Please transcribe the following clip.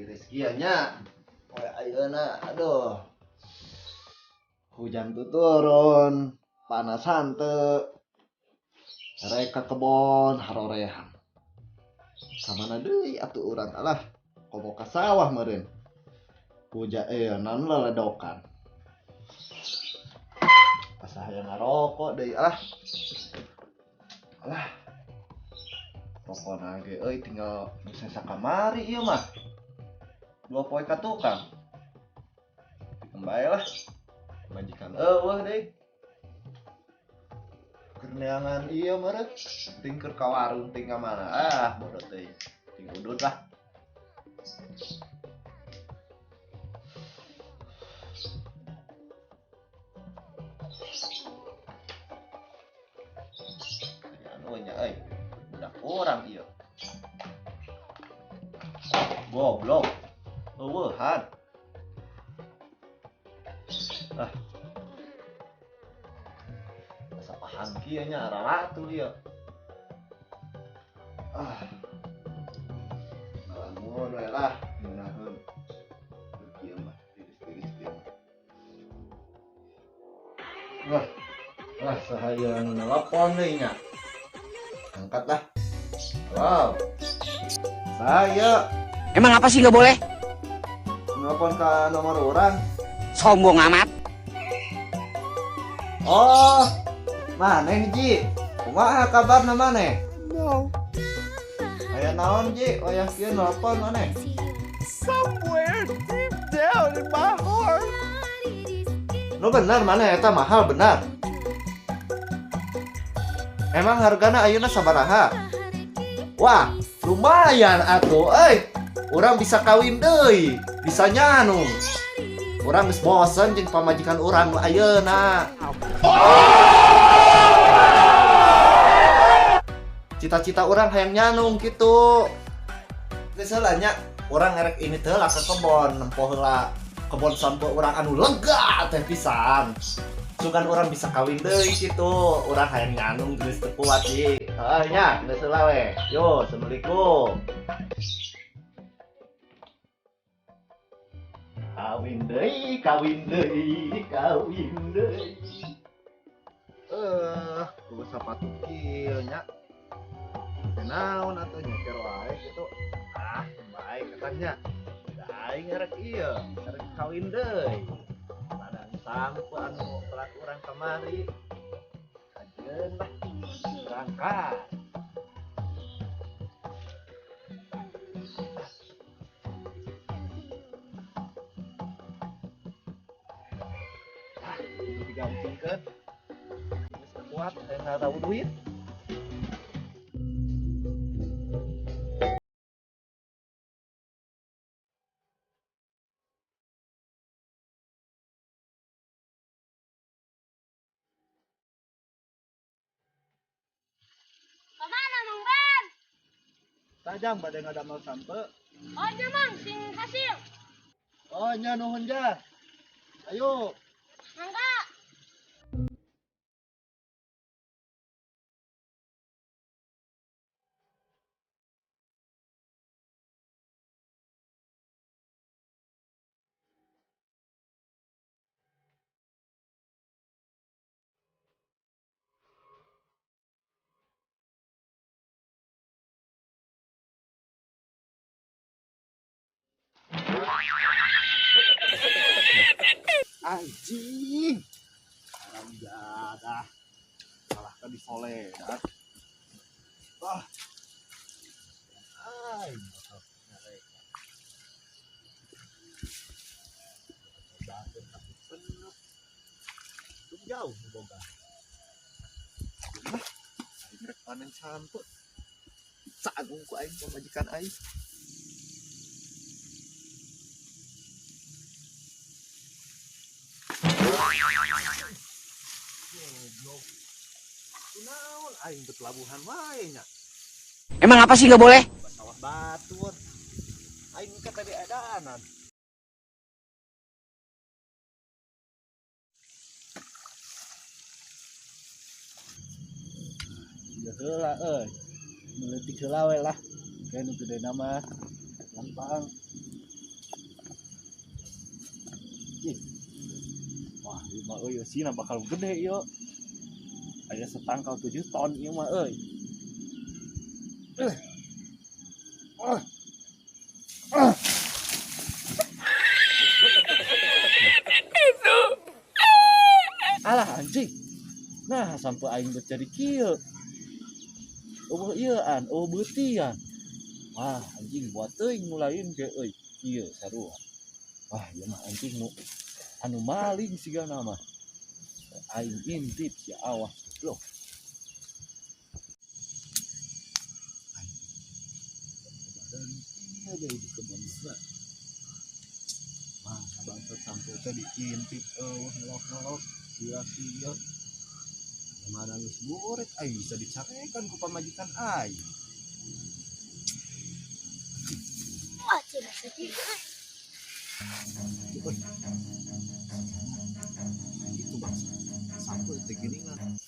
rezekinya. Ayeuna aduh. Hujan tuh turun, panasan teu. Rek ka kebon harorehan. Kamana deui atuh urang alah, komo ka sawah meureun. Hujan naon leledokan. Pas hayang ngarokok deui alah. Alah. Pokona ge euy tinggal bisa sakamari ieu mah. 2 poe ka tukang. Kembali lah. Majikan eueuh deui. Keur neangan ieu meureun ting keur ka warung ting ka mana. Bodoh teh. Ting udud lah. Anu nya euy. Budak urang ieu. Goblok. Eueuhan. Asa paham kieu nya raratu ieu. Ngalamun we lah, ngeunaheun. Kieu mah tiris-tiris kieu. Sahaya anu nelpon deui nya. Angkat lah. Wow. Saya Emang apa sih nggak boleh? nelpon ke nomor orang. Sombong amat. Oh, maneh Ji. Kumaha kabarna maneh? No. Aya naon Ji? Wayah kieu nelpon maneh. Somewhere deep down in my heart. Nu bener maneh eta mahal bener. Emang hargana ayeuna sabaraha? Wah, lumayan atuh euy. Urang bisa kawin deui, bisa nyanung. Urang geus bosen jeung pamajikan urang ayeuna. Cita-cita urang hayang nyanung kitu. Geus heula nya, urang ngerek ini teh lah ke kebon, nempo heula kebon sampo urang anu lega teh pisan. Sugan urang bisa kawin deui kitu, urang hayang nyanung geus teu kuat ieu. Heuh nya, geus heula we. Yo, assalamualaikum. Kawin deui, kawin deui, kawin deui. Kudu sapatu kieu nya. Naon atuh nyeker wae kitu. Bae katanya. Da aing ngarek ieu, ngarek kawin deui. Ladang sampo anu pelat urang kamari. Ajeun lah. Berangkat. Itu digancingkeun. Geus kuat, hayang ngarau duit. Kemana Mang Ben? Tajam bade ngadamel sampe. Oh nya Mang, sing hasil. Oh nya nuhun jar. Ayo. Mangga. Anjing. Alam jadah. Salah kan disoledan. Wah. Ay, motor nyarek. Batur tapi penuh. Jauh boga. Nah, aing rek panen sampe. Sagung ku aing pamajikan aing. Goblok. Kunaon aing ke pelabuhan wae nya. Emang apa sih nggak boleh? Sawah batur. Aing ke tadi edanan. Ya heula euy. Meleutik heula we lah. Kayak nu gede nama gampang. mah euy sina bakal gede ieu. Aya setangkal 7 ton ieu mah euy. Alah anjing. Nah, sampai aing bercari kieu. Oh ieu an, oh beutian. Wah, anjing buat teuing nu lain ge euy. Kieu sarua. Wah, ieu mah anjing nu anu maling sigana mah. Aing intip si awas goblok. Dan ieu deui di kebun sa. Mah, bangsa sampai tadi intip ngelok-ngelok sia-sia. Mana geus burik aing bisa dicarekan ku pamajikan aing. Wah, tidak sedih. Itu bangsa sampai teh geuningan